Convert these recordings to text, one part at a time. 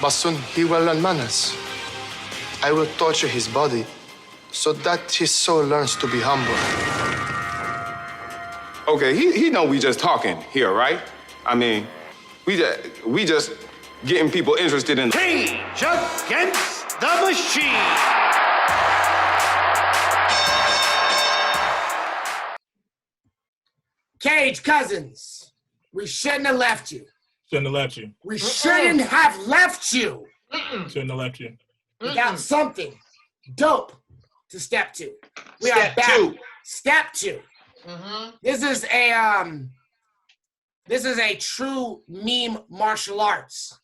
but soon he will learn manners. I will torture his body so that his soul learns to be humble. Okay, he know we just talking here, right? I mean, we just getting people interested in Cage Against the Machine. Cage Cousins, we shouldn't have left you. Shouldn't have left you. We shouldn't have left you. Shouldn't have left you. We got something dope to step to. We Step are back. two. Step 2. This is a true meme martial arts.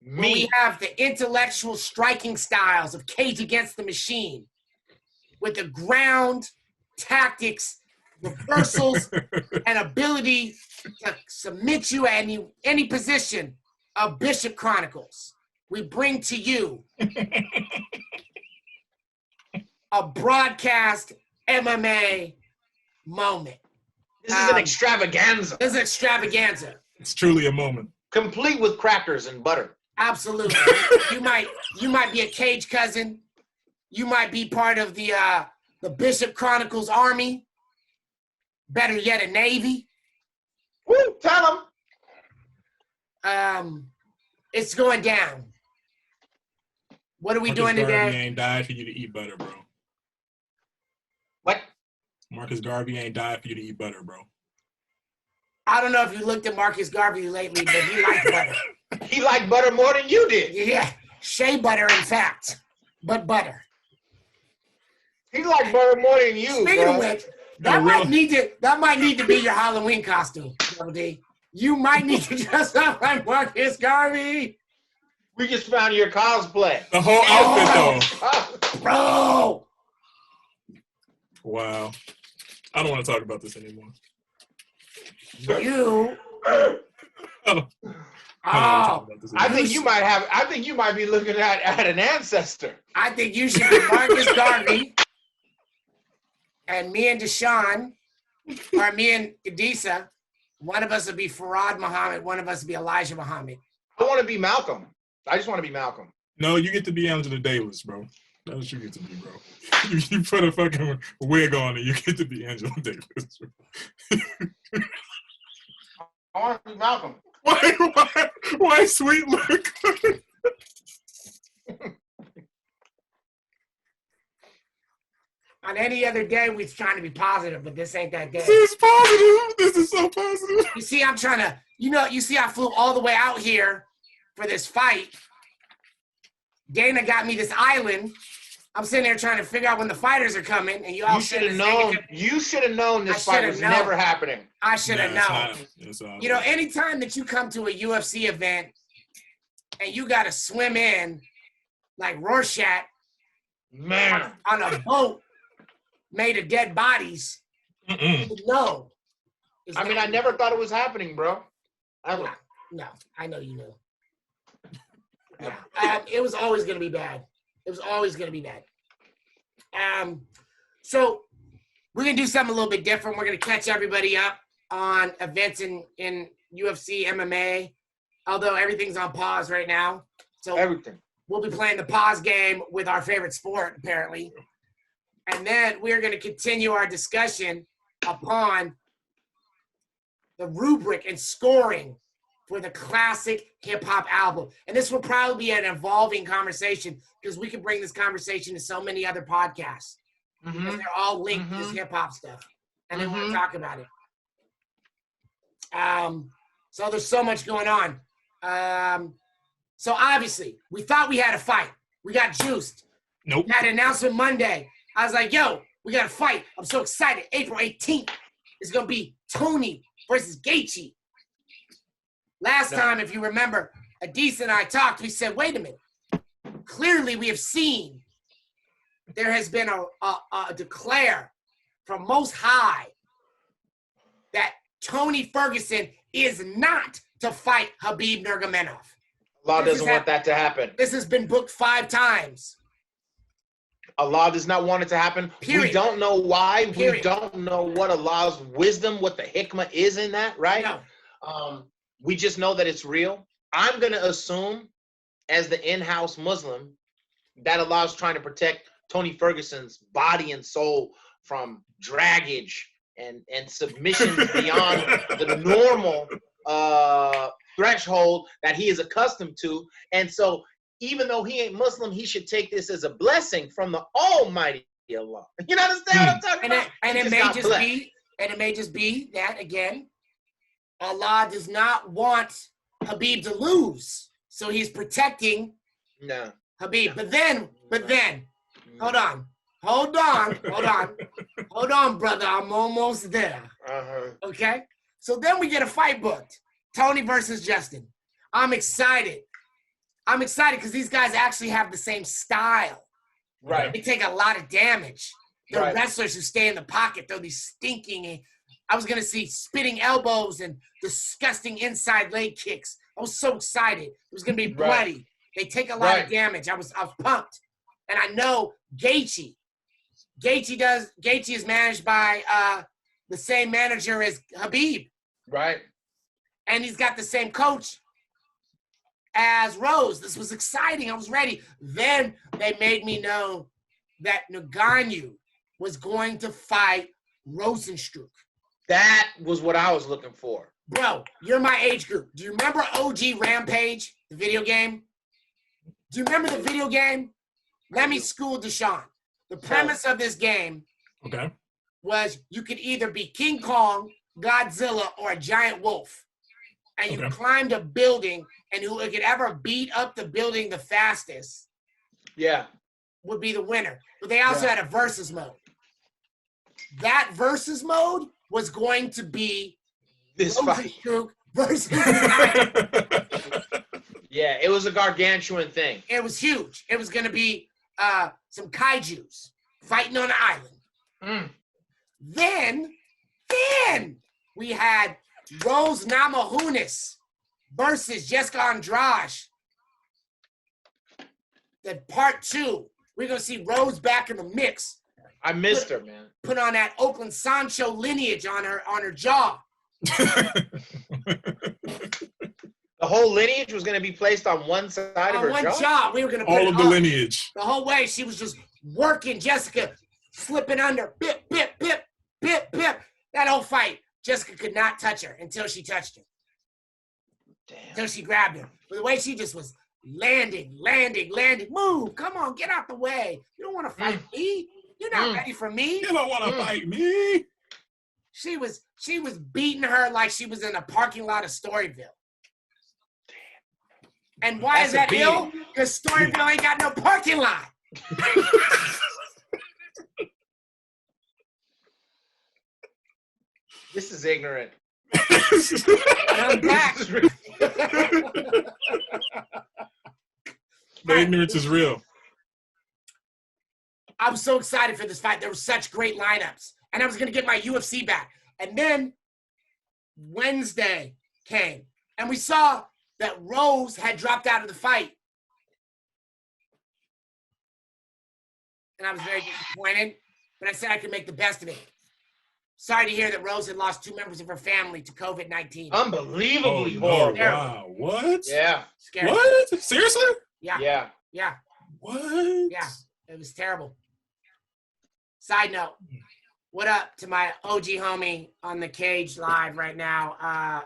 We have the intellectual striking styles of Cage Against the Machine with the ground tactics, reversals, and ability to submit you at any position of Bishop Chronicles. We bring to you a broadcast MMA moment. This is an extravaganza. This is extravaganza. It's truly a moment. Complete with crackers and butter. Absolutely. you might be a Cage cousin. You might be part of the Bishop Chronicles Army. Better yet, a Navy. Woo, tell them. It's going down. What are we doing Marcus Garvey today? ain't died for you to eat butter, bro. What? Marcus Garvey ain't died for you to eat butter, bro. I don't know if you looked at Marcus Garvey lately, but he liked butter. He liked butter more than you did. Yeah, shea butter, in fact, but butter. He liked butter more than you, Speaking bro. of which, that might need to be your Halloween costume, Double D. You might need to dress up like Marcus Garvey. We just found your cosplay. The whole outfit, though. Bro! Wow. I don't want to talk about this anymore. You. I think you might be looking at an ancestor. I think you should be Marcus Garvey, and me and DeShawn, or me and Adisa. One of us would be Farad Muhammad. One of us would be Elijah Muhammad. I want to be Malcolm. I just want to be Malcolm. No, you get to be Angela Davis, bro. That's what you get to be, bro. You put a fucking wig on and you get to be Angela Davis. I want to be Malcolm. Why sweet look? On any other day, we're trying to be positive, but this ain't that day. This is positive. This is so positive. You see, I'm trying to, you see I flew all the way out here for this fight. Dana got me this island. I'm sitting there trying to figure out when the fighters are coming, and you should have known. You should have known this fight was never happening. I should have known. Anytime that you come to a UFC event and you got to swim in like Rorschach, man, on a boat made of dead bodies, no. I mean, I never thought it was happening, bro. No, I know you knew. Yeah, it was always going to be bad. It was always going to be bad. So we're going to do something a little bit different. We're going to catch everybody up on events in UFC, MMA, although everything's on pause right now. So everything. We'll be playing the pause game with our favorite sport, apparently. And then we're going to continue our discussion upon the rubric and scoring for the classic hip-hop album. And this will probably be an evolving conversation because we can bring this conversation to so many other podcasts. Because they're all linked to this hip-hop stuff. And they want to talk about it. So there's so much going on. So obviously, we thought we had a fight. We got juiced. Nope. We had an announcement Monday. I was like, yo, we got a fight. I'm so excited. April 18th is going to be Tony versus Gaethje. Last time, if you remember, Adisa and I talked. We said, wait a minute. Clearly, we have seen there has been a declare from Most High that Tony Ferguson is not to fight Khabib Nurmagomedov. Allah doesn't want that to happen. This has been booked 5 times. Allah does not want it to happen. Period. We don't know why. Period. We don't know what Allah's wisdom, what the hikmah is in that, right? No. We just know that it's real. I'm going to assume as the in-house Muslim that allows trying to protect Tony Ferguson's body and soul from draggage and submissions beyond the normal threshold that he is accustomed to. And so even though he ain't Muslim, he should take this as a blessing from the Almighty Allah. You understand what I'm talking about? And it may just be that, again, Allah does not want Khabib to lose. So he's protecting Khabib. But then, hold on, brother. I'm almost there. Okay? So then we get a fight booked. Tony versus Justin. I'm excited because these guys actually have the same style. Right. They take a lot of damage. They're wrestlers who stay in the pocket, throw these stinking, I was going to see spitting elbows and disgusting inside leg kicks. I was so excited. It was going to be bloody. They take a lot of damage. I was pumped. And I know Gaethje is managed by the same manager as Khabib. Right. And he's got the same coach as Rose. This was exciting. I was ready. Then they made me know that Ngannou was going to fight Rosenstruck. That was what I was looking for. Bro, you're my age group. Do you remember OG Rampage, the video game? Do you remember the video game? Let me school DeShawn. The premise of this game was you could either be King Kong, Godzilla, or a giant wolf. And you climbed a building, and who could ever beat up the building the fastest would be the winner. But they also had a versus mode. That versus mode was going to be this fight versus Yeah, it was a gargantuan thing. It was huge. It was going to be some kaijus fighting on an island. Then we had Rose Namajunas versus Jessica Andrade. Then part 2, we're going to see Rose back in the mix. I missed her, man. Put on that Oakland Sancho lineage on her jaw. The whole lineage was going to be placed on one side of her jaw? We were going to put all of the lineage. The whole way she was just working Jessica, slipping under, bip, bip, bip, bip, bip. That whole fight, Jessica could not touch her until she touched her. Damn. Until she grabbed her. But the way she just was landing. Move, come on, get out the way. You don't want to fight me. You're not ready for me. You don't want to fight me. She was beating her like she was in a parking lot of Storyville. And why is that ill? Because Storyville ain't got no parking lot. This is ignorant. And I'm back. The ignorance is real. I was so excited for this fight. There were such great lineups. And I was going to get my UFC back. And then Wednesday came. And we saw that Rose had dropped out of the fight. And I was very disappointed. But I said I could make the best of it. Sorry to hear that Rose had lost 2 members of her family to COVID-19. Unbelievably horrible. Wow, what? Yeah. Scary. What? Seriously? Yeah. What? Yeah, it was terrible. Side note, what up to my OG homie on the cage live right now,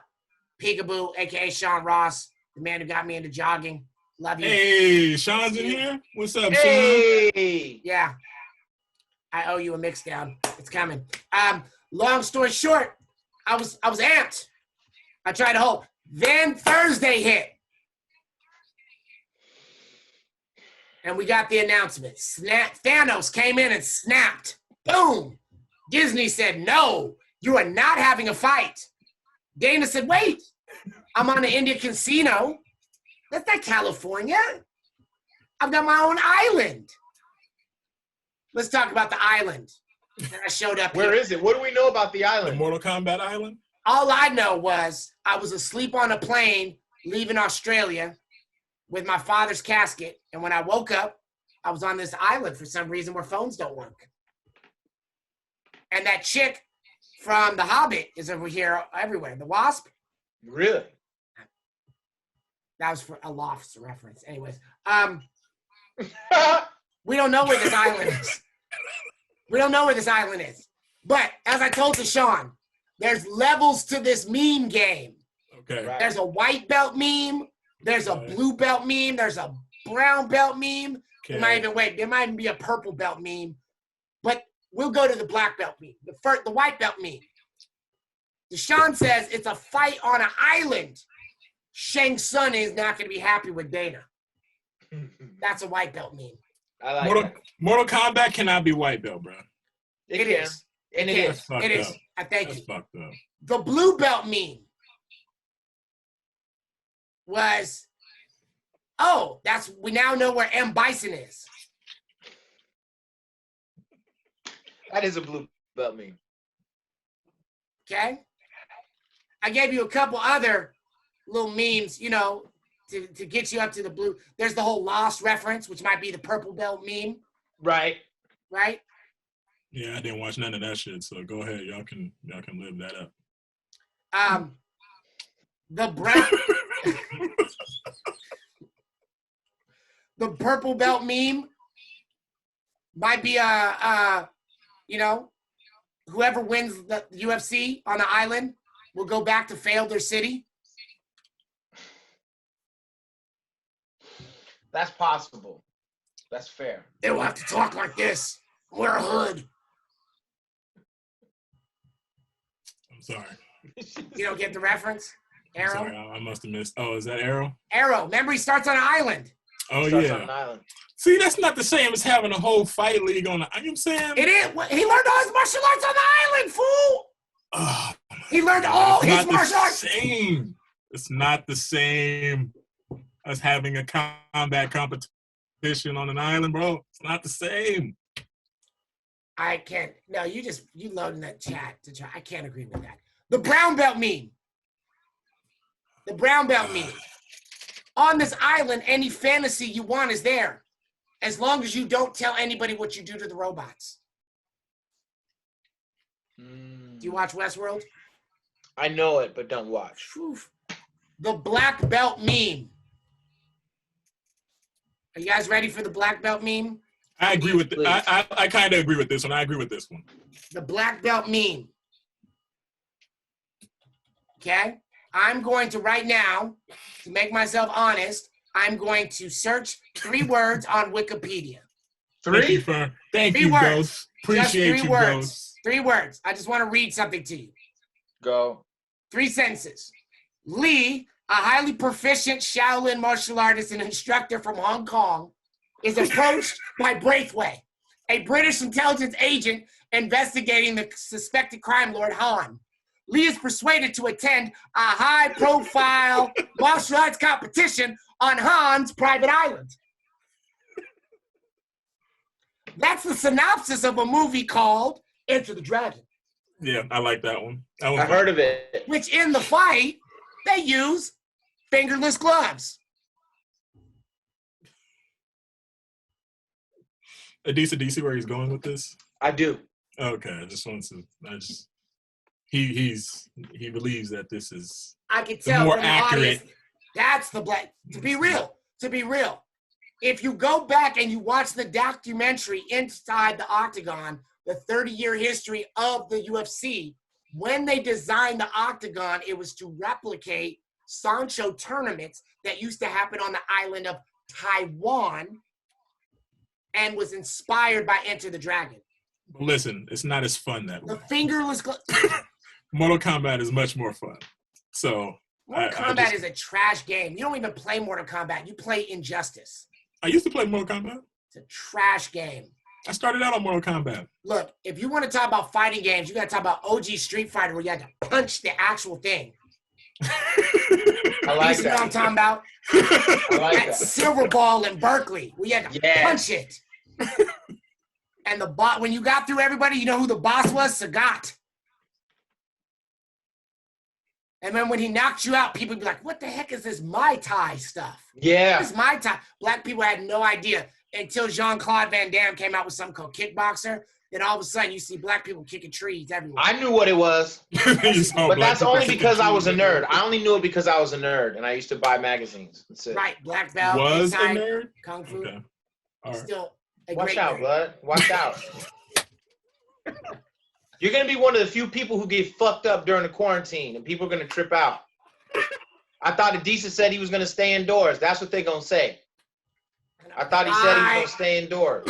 Peekaboo, a.k.a. Sean Ross, the man who got me into jogging. Love you. Hey, Sean's in here? What's up, Sean? Hey! Yeah, I owe you a mix down. It's coming. Long story short, I was amped. I tried to hold. Then Thursday hit. And we got the announcement. Thanos came in and snapped. Boom. Disney said, no, you are not having a fight. Dana said, wait, I'm on the India casino. That's not California. I've got my own island. Let's talk about the island that I showed up Where here. is it? What do we know about the The island? Mortal Kombat Island? All I know was I was asleep on a plane leaving Australia with my father's casket. And when I woke up, I was on this island for some reason where phones don't work. And that chick from The Hobbit is over here everywhere. The Wasp. Really? That was for a Loft's reference. Anyways, we don't know where this island is. We don't know where this island is. But as I told DeShawn, there's levels to this meme game. Okay. Right. There's a white belt meme. There's a blue belt meme. There's a brown belt meme. There might even be a purple belt meme. But we'll go to the black belt meme. The white belt meme. DeShawn says it's a fight on an island. Shang Tsung is not going to be happy with Dana. That's a white belt meme. I like that. Mortal Kombat cannot be white belt, bro. It It can. is. And it is. It is. I thank That's you. fucked up. The blue belt meme was, we now know where M. Bison is. That is a blue belt meme. Okay? I gave you a couple other little memes, to get you up to the blue. There's the whole Lost reference, which might be the purple belt meme, Right. right? Yeah, I didn't watch none of that shit. So go ahead, y'all can live that up. The brown, the purple belt meme might be whoever wins the UFC on the island will go back to Failure City. That's possible. That's fair. They will have to talk like this. We're a hood. I'm sorry. You don't get the reference? I'm Arrow? sorry, I must have missed. Oh, is that Arrow? Arrow. Remember, he starts on an island. Oh, Starts yeah. on an island. See, that's not the same as having a whole fight league on the. You know what I'm saying? It is. He learned all his martial arts on the island, fool. Oh, He learned all it's his not martial the arts. same. It's not the same as having a combat competition on an island, bro. It's not the same. I can't. No, you load in that chat to try. I can't agree with that. The brown belt meme. The brown belt meme. On this island, any fantasy you want is there, as long as you don't tell anybody what you do to the robots. Do you watch Westworld? I know it, but don't watch. Oof. The black belt meme. Are you guys ready for the black belt meme? I agree with. I kind of agree with this one. I agree with this one. The black belt meme. Okay? I'm going to right now, to make myself honest, I'm going to search 3 words on Wikipedia. Thank you, 3? Thank 3 you, words. Ghost. Appreciate Just 3 you, words. Ghost. 3 words. I just want to read something to you. Go. 3 sentences. Lee, a highly proficient Shaolin martial artist and instructor from Hong Kong, is approached by Braithwaite, a British intelligence agent investigating the suspected crime lord Han. Lee is persuaded to attend a high-profile martial arts competition on Han's private island. That's the synopsis of a movie called Enter the Dragon, Yeah, I like that one. That I was heard of it. which in the fight, they use fingerless gloves. Adisa, do you see where he's going with this? I do. Okay, I just wanted to. He believes that this is I could tell more from the accurate. audience, that's the black. To be real, if you go back and you watch the documentary Inside the Octagon, the 30-year history of the UFC, when they designed the Octagon, it was to replicate Sancho tournaments that used to happen on the island of Taiwan and was inspired by Enter the Dragon. But listen, it's not as fun that The way. fingerless gloves. Mortal Kombat is much more fun. So Mortal Kombat is a trash game. You don't even play Mortal Kombat. You play Injustice. I used to play Mortal Kombat. It's a trash game. I started out on Mortal Kombat. Look, if you want to talk about fighting games, you got to talk about OG Street Fighter where you had to punch the actual thing. I like You know what I'm that. talking about? I like That that. Silver Ball in Berkeley where you had to Yes. punch it. And the boss, when you got through everybody, you know who the boss was? Sagat. And then when he knocked you out, people would be like, what the heck is this Mai Tai stuff? Yeah. What is Mai Tai? Black people had no idea until Jean-Claude Van Damme came out with something called Kickboxer, then all of a sudden you see black people kicking trees everywhere. I knew what it was, You saw but black that's people only kicking because I was a trees. nerd. I only knew it because I was a nerd, and I used to buy magazines. That's it. Right, black belt, Was a inside, nerd? kung fu. Okay. All right. Still a Watch great out, nerd. bud. Watch out. You're gonna be one of the few people who get fucked up during the quarantine, and people are gonna trip out. I thought Adisa said he was gonna stay indoors. That's what they're gonna say. I thought he said he was gonna stay indoors.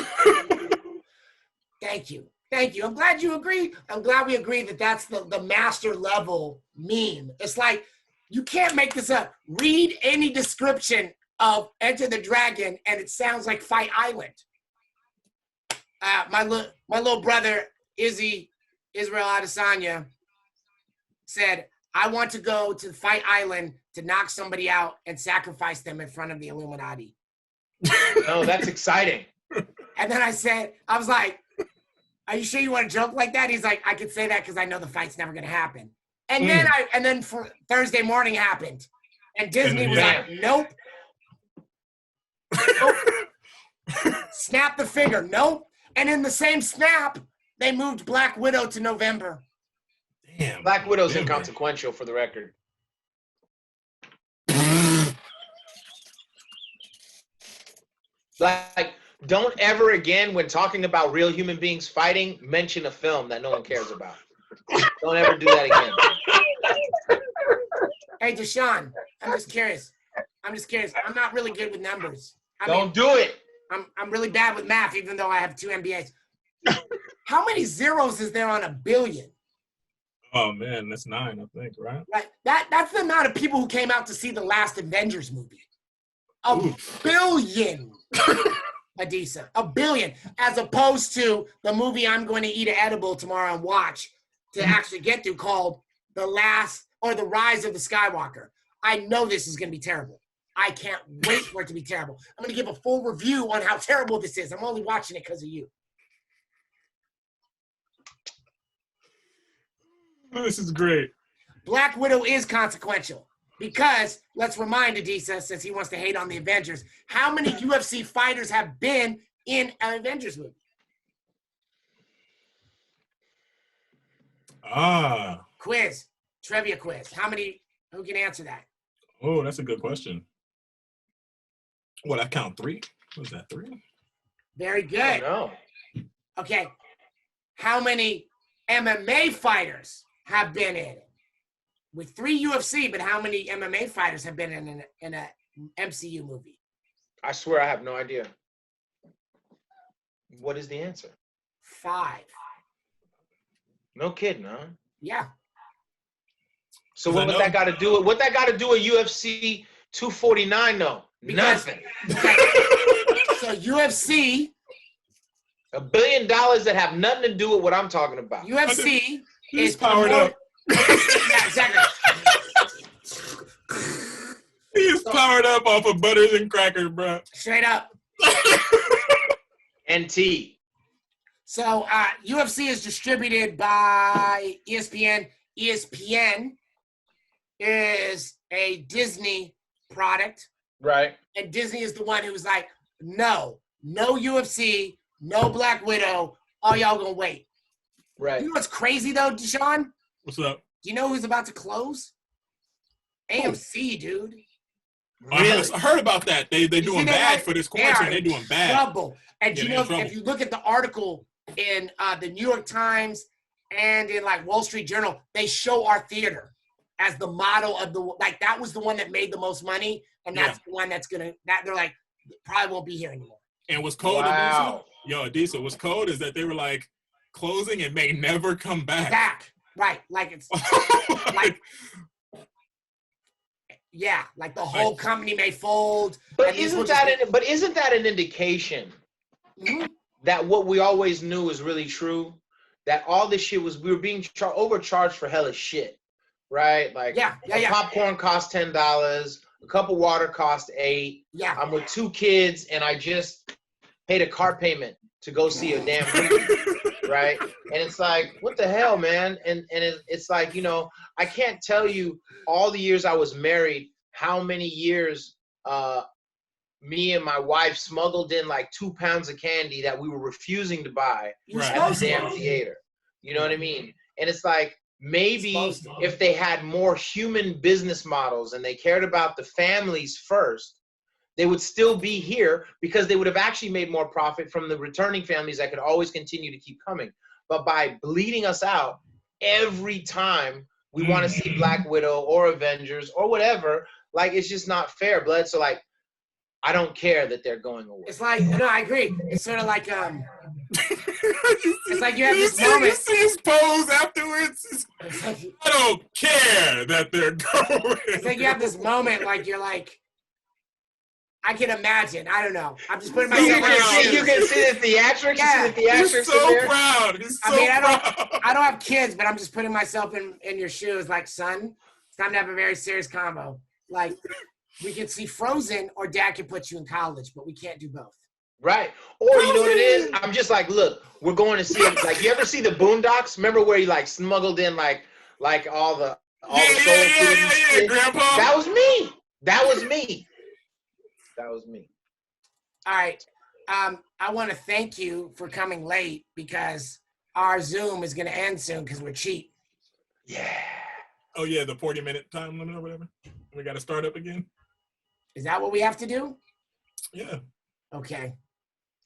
Thank you. Thank you. I'm glad you agree. I'm glad we agree that that's the master level meme. It's like, you can't make this up. Read any description of Enter the Dragon, and it sounds like Fight Island. My little brother, Israel Adesanya, said, I want to go to Fight Island to knock somebody out and sacrifice them in front of the Illuminati. No, that's exciting. And then I was like, are you sure you want to joke like that? He's like, I could say that because I know the fight's never going to happen. And then for Thursday morning happened. And Disney was like, nope. Snap the finger, nope. And in the same snap, they moved Black Widow to November. Damn. Black Widow's inconsequential, for the record. Like, don't ever again, when talking about real human beings fighting, mention a film that no one cares about. Don't ever do that again. Hey, DeShawn, I'm just curious. I'm not really good with numbers. Don't do it. I'm really bad with math, even though I have 2 MBAs. How many zeros is there on a billion? Oh man, that's 9, I think, right? Right. That's the amount of people who came out to see the last Avengers movie. A billion. Adisa. A billion. As opposed to the movie I'm going to eat an edible tomorrow and watch to actually get through, called The Rise of the Skywalker. I know this is going to be terrible. I can't wait for it to be terrible. I'm going to give a full review on how terrible this is. I'm only watching it because of you. This is great. Black Widow is consequential because, let's remind Adisa, since he wants to hate on the Avengers, how many UFC fighters have been in an Avengers movie? Quiz. Trivia quiz. Who can answer that? Oh, that's a good question. What, I count 3? Was that 3? Very good. No. Okay. How many MMA fighters have been in it? With 3 UFC, but how many MMA fighters have been in an MCU movie? I swear I have no idea. What is the answer? 5. No kidding, huh? Yeah. So what that got to do with UFC 249 though? Nothing. So UFC, $1 billion that have nothing to do with what I'm talking about. UFC is powered up. Yeah, exactly. He is powered up off of butters and crackers, bro. Straight up. NT. So UFC is distributed by ESPN. ESPN is a Disney product. Right. And Disney is the one who's like, no UFC, no Black Widow, all y'all gonna wait. Right. You know what's crazy though, DeShawn? What's up? Do you know who's about to close? AMC, dude. Really? I heard about that. They doing bad for this quarantine. They're doing bad. Trouble. And you know, trouble. if you look at the article in the New York Times and in like Wall Street Journal, they show our theater as the model of that was the one that made the most money, and that's the one that's they're like, probably won't be here anymore. And what's cold, wow. Adisa, what's cold is that they were like closing and may never come back. Right. Like it's like, yeah, like the whole company may fold. But isn't that an indication that what we always knew is really true? That all this shit we were being overcharged for hella shit, right? Like, popcorn cost $10, a cup of water cost $8. Yeah, I'm with 2 kids, and I just paid a car payment to go see a damn movie, right? And it's like, what the hell, man? And it's like, you know, I can't tell you all the years I was married, how many years me and my wife smuggled in like 2 pounds of candy that we were refusing to buy at the damn theater. You know what I mean? And it's like, maybe if they had more human business models and they cared about the families first, they would still be here because they would have actually made more profit from the returning families that could always continue to keep coming. But by bleeding us out every time we want to see Black Widow or Avengers or whatever, like, it's just not fair, blood. So like, I don't care that they're going away. It's like, no, I agree. It's sort of like, it's like you have this moment. You see his pose afterwards. I don't care that they're going. It's like you have this moment, like you're like, I can imagine. I don't know. I'm just putting myself. You can see the theatrics. Yeah. You see the theatrics. He's so proud. He's so proud. I don't have kids, but I'm just putting myself in your shoes. Like, son, it's time to have a very serious combo. Like, we can see Frozen, or Dad can put you in college, but we can't do both. Right. Or you know what it is? I'm just like, look, we're going to see it. Like, you ever see the Boondocks? Remember where he like smuggled in like all the soul food? Yeah, Grandpa. That was me. That was me. That was me. All right. I want to thank you for coming late because our Zoom is going to end soon because we're cheap. Yeah. Oh yeah, the 40-minute time limit or whatever. We got to start up again. Is that what we have to do? Yeah. Okay.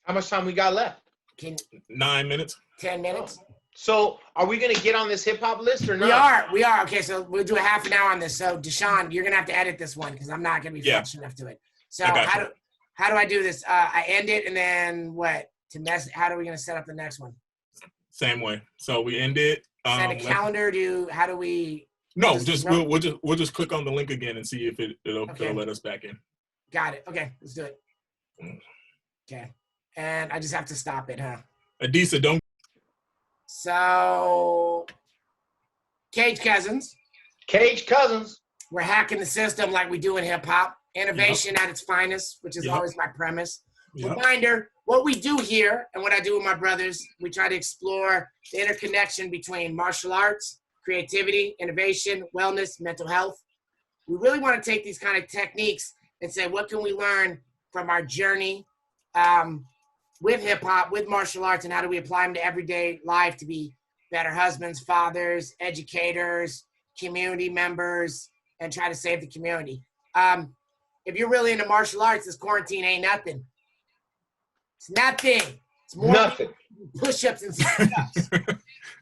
How much time we got left? 9 minutes. 10 minutes. So are we going to get on this hip hop list or not? We are. Okay, so we'll do a half an hour on this. So DeShawn, you're going to have to edit this one because I'm not going to be fresh enough to it. So how do I do this? I end it and then what? How are we going to set up the next one? Same way. So we end it. Set a calendar. How do we? No, we'll just click on the link again and see if it'll let us back in. Got it. Okay, let's do it. Okay, and I just have to stop it, huh? Adisa, don't. So, Cage Cousins. We're hacking the system like we do in hip hop. Innovation at its finest, which is always my premise. Reminder, what we do here and what I do with my brothers, we try to explore the interconnection between martial arts, creativity, innovation, wellness, mental health. We really want to take these kind of techniques and say, what can we learn from our journey with hip hop, with martial arts, and how do we apply them to everyday life to be better husbands, fathers, educators, community members, and try to save the community. If you're really into martial arts, this quarantine ain't nothing. It's nothing. It's more nothing. Push-ups and sit-ups.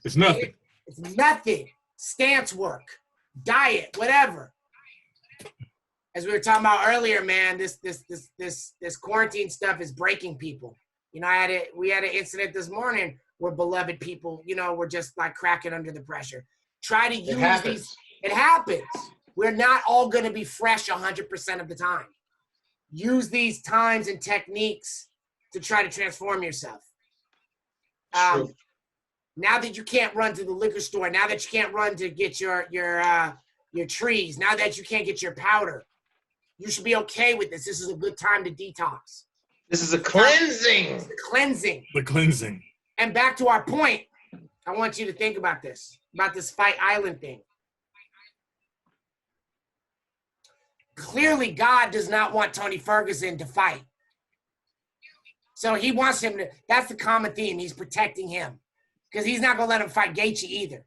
It's nothing. It's nothing. Stance work, diet, whatever. As we were talking about earlier, man, this quarantine stuff is breaking people. You know, we had an incident this morning where beloved people, you know, were just like cracking under the pressure. Try to use these. It happens. We're not all going to be fresh 100% of the time. Use these times and techniques to try to transform yourself. Now that you can't run to the liquor store, now that you can't run to get your trees, now that you can't get your powder, you should be okay with this. This is a good time to detox. This is a cleansing. It's a cleansing. The cleansing. And back to our point, I want you to think about this Fight Island thing. Clearly, God does not want Tony Ferguson to fight. So he wants him to, that's the common theme. He's protecting him because he's not going to let him fight Gaethje either.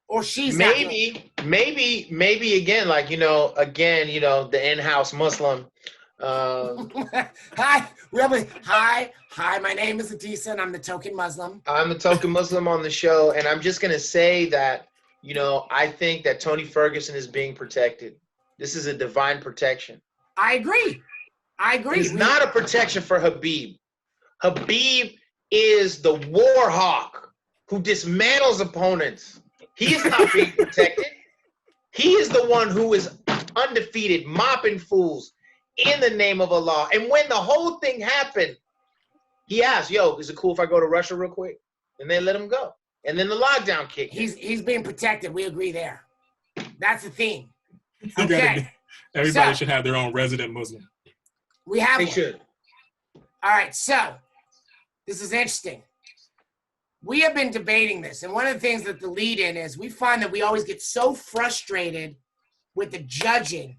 Or she's maybe again, like, the in-house Muslim. Hi, my name is Adisa and I'm the token Muslim. I'm the token Muslim on the show. And I'm just going to say that, I think that Tony Ferguson is being protected. This is a divine protection. I agree. It's not a protection for Khabib. Khabib is the war hawk who dismantles opponents. He is not being protected. He is the one who is undefeated, mopping fools in the name of Allah. And when the whole thing happened, he asked, yo, is it cool if I go to Russia real quick? And they let him go. And then the lockdown kicked in. He's being protected. We agree there. That's the theme. Okay. Everybody should have their own resident Muslim. We have They one. should. All right, so this is interesting. We have been debating this, and one of the things that the lead in is we find that we always get so frustrated with the judging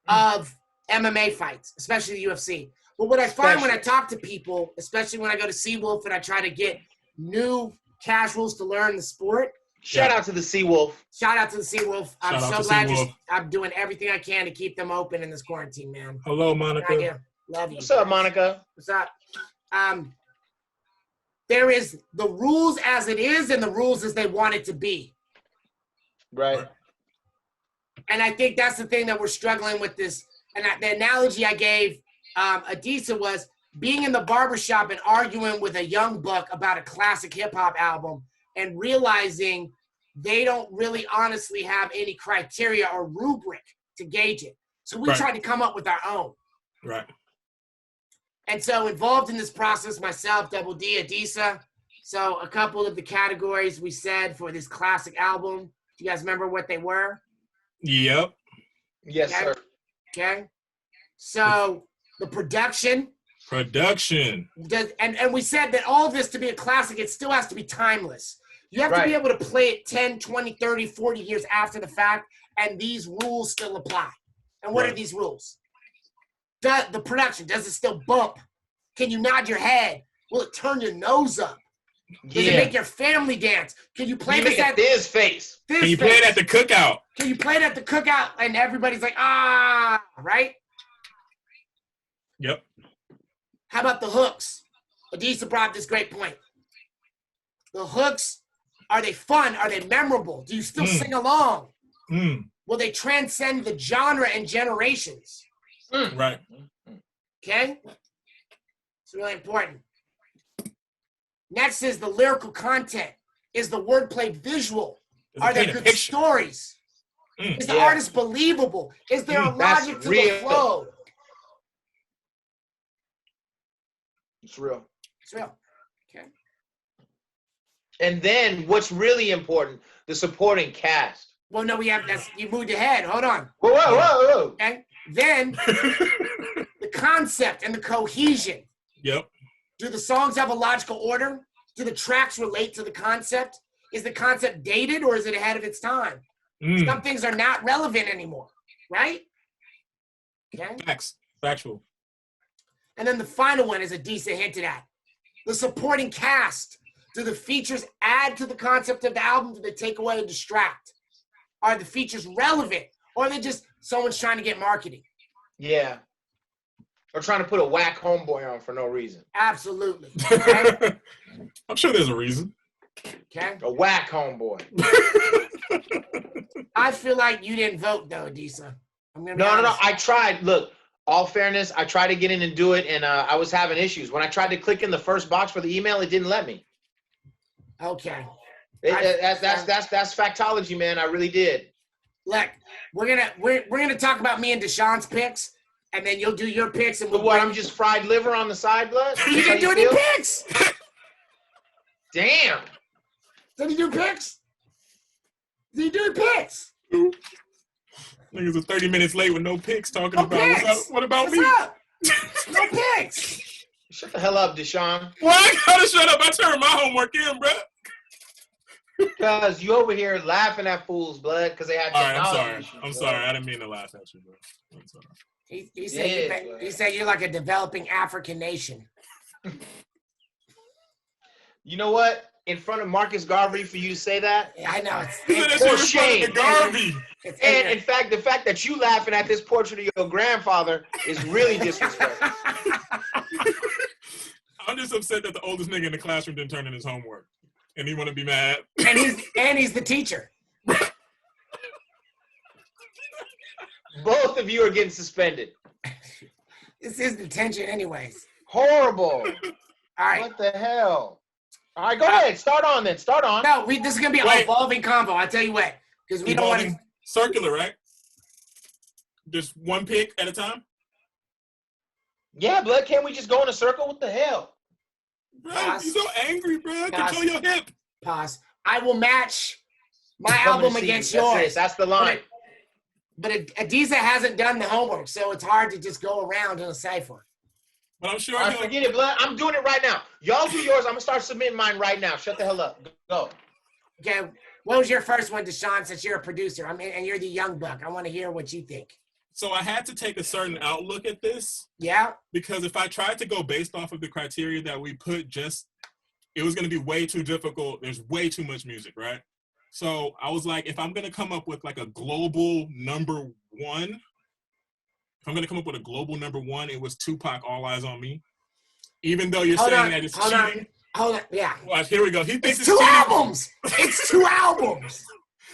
of MMA fights, especially the UFC. But what I find when I talk to people, especially when I go to Seawolf and I try to get new casuals to learn the sport. Shout out to the Seawolf. Shout out to the Seawolf. I'm Shout out so to glad Seawolf. I'm doing everything I can to keep them open in this quarantine, man. Hello, Monica. I do. Love you. What's up, Monica? What's up? There is the rules as it is and the rules as they want it to be. Right. And I think that's the thing that we're struggling with this. And the analogy I gave Adisa was being in the barbershop and arguing with a young buck about a classic hip hop album and realizing they don't really honestly have any criteria or rubric to gauge it. So we tried to come up with our own. Right. And so involved in this process, myself, Double D, Adisa. So a couple of the categories we said for this classic album. Do you guys remember what they were? Yep. Yes, Okay. sir. Okay. So the production. And we said that all of this to be a classic, it still has to be timeless. You have to be able to play it 10, 20, 30, 40 years after the fact, and these rules still apply. And what are these rules? The production, does it still bump? Can you nod your head? Will it turn your nose up? Does it make your family dance? Can you play this at this face? Can you play it at the cookout? Can you play it at the cookout and everybody's like, ah, right? Yep. How about the hooks? Adisa brought up this great point. The hooks, are they fun? Are they memorable? Do you still sing along? Will they transcend the genre and generations? Right. Okay? It's really important. Next is the lyrical content. Is the wordplay visual? Are there good stories? Is the artist believable? Is there a logic to the flow? It's real. It's real. Okay. And then what's really important, the supporting cast. Well, no, you moved ahead. Hold on. Whoa. Okay. Then the concept and the cohesion. Yep. Do the songs have a logical order? Do the tracks relate to the concept? Is the concept dated or is it ahead of its time? Some things are not relevant anymore, right? Okay. Factual. And then the final one is Adisa hinted at. The supporting cast. Do the features add to the concept of the album? Do they take away and distract? Are the features relevant? Or are they just someone's trying to get marketing? Yeah. Or trying to put a whack homeboy on for no reason. Absolutely. Okay? I'm sure there's a reason. Okay. A whack homeboy. I feel like you didn't vote though, Adisa. No. I tried. Look, all fairness, I tried to get in and do it, and I was having issues. When I tried to click in the first box for the email, it didn't let me. Okay. That's factology, man. I really did. Look, we're gonna talk about me and DeShawn's picks, and then you'll do your picks. And But what? I'm just fried liver on the side, blood. You didn't do any picks. Damn. Did he do picks? Did he do picks? Niggas are 30 minutes late with no picks talking about picks. What about What's me? up? No picks. Shut the hell up, DeShawn. Well, I gotta shut up. I turned my homework in, bro. Because you over here laughing at fools, blood, because they had All right, technology. I'm sorry. I didn't mean to laugh at you, bro. I'm sorry. He said you're like a developing African nation. You know what? In front of Marcus Garvey, for you to say that, Yeah, I know. That's for your shame. Garvey. And in fact, the fact that you laughing at this portrait of your grandfather is really disrespectful. I'm just upset that the oldest nigga in the classroom didn't turn in his homework, and he want to be mad. And he's the teacher. Both of you are getting suspended. This is detention, anyways. Horrible. All right. What the hell? All right, go ahead. Start on then. Start on. No, this is gonna be an evolving combo. I tell you what, because we don't want to. Circular, right? Just one pick at a time. Yeah, blood. Can't we just go in a circle? What the hell? Bro, you're so angry, bro. Control your hip. Pause. I will match my album against yours. That's the line. But Adisa hasn't done the homework, so it's hard to just go around in a cipher. But I'm sure. I forget it, blood. I'm doing it right now. Y'all do yours. I'm gonna start submitting mine right now. Shut the hell up. Go. Okay. What was your first one, DeShawn? Since you're a producer, and you're the young buck, I want to hear what you think. So I had to take a certain outlook at this. Yeah. Because if I tried to go based off of the criteria that we put, it was going to be way too difficult. There's way too much music, right? So I was like, if I'm going to come up with like a global number one, it was Tupac, All Eyes on Me. Even though you're saying that it's cheating. Hold on, yeah. Well, here we go. He thinks it's two albums. It's 2 albums.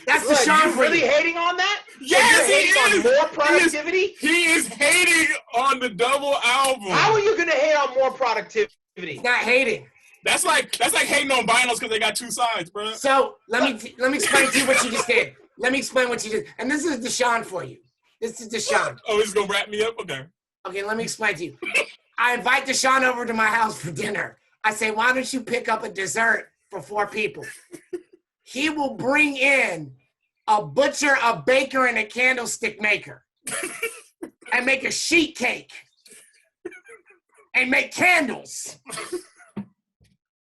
That's the Sean you really hating on that? Yes, he is. On more productivity? He is hating on the double album. How are you gonna hate on more productivity? It's not hating. That's like hating on vinyls because they got 2 sides, bro. So let me explain to you what you just did. Let me explain what you did. And this is DeShawn for you. This is DeShawn. Oh, he's gonna wrap me up? Okay. Okay, let me explain to you. I invite DeShawn over to my house for dinner. I say, why don't you pick up a dessert for 4 people? He will bring in a butcher, a baker, and a candlestick maker and make a sheet cake and make candles.